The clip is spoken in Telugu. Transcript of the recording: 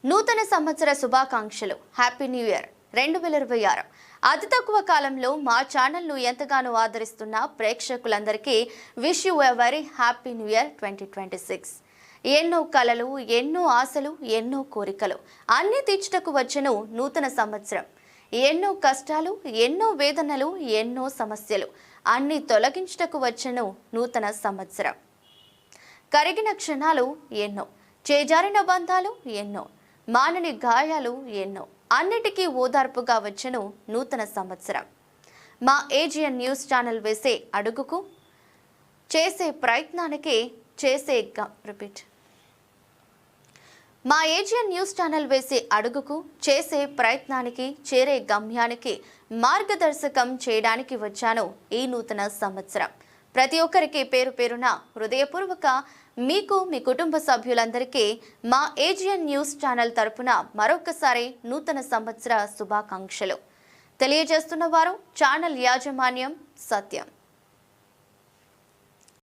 నూతన సంవత్సర శుభాకాంక్షలు. Happy new year 2026. అతి తక్కువ కాలంలో మా ఛానల్ను ఎంతగానో ఆదరిస్తున్న ప్రేక్షకులందరికీ wish you a very happy new year 2026. ఎన్నో కలలు, ఎన్నో ఆశలు, ఎన్నో కోరికలు అన్నీ తీర్చుటకు వచ్చెను నూతన సంవత్సరం. ఎన్నో కష్టాలు, ఎన్నో వేదనలు, ఎన్నో సమస్యలు అన్నీ తొలగించుటకు వచ్చెను నూతన సంవత్సరం. కరిగిన క్షణాలు ఎన్నో, చేజారిన బంధాలు ఎన్నో, మానని గాయాలు ఎన్నో, అన్నిటికీ ఓదార్పుగా వచ్చెను నూతన సంవత్సరం. మా ఏజియన్ న్యూస్ ఛానల్ వేసే అడుగుకు, చేసే ప్రయత్నానికి, మా ఏజియన్ న్యూస్ ఛానల్ వేసే అడుగుకు, చేసే ప్రయత్నానికి, చేరే గమ్యానికి మార్గదర్శకం చేయడానికి వచ్చాను ఈ నూతన సంవత్సరం. ప్రతి ఒక్కరికి పేరు పేరున హృదయపూర్వక మీకు, మీ కుటుంబ సభ్యులందరికీ మా ఏజియన్ న్యూస్ ఛానల్ తరపున మరొకసారి నూతన సంవత్సర శుభాకాంక్షలు తెలియజేస్తున్న వారు ఛానల్ యాజమాన్యం సత్యం.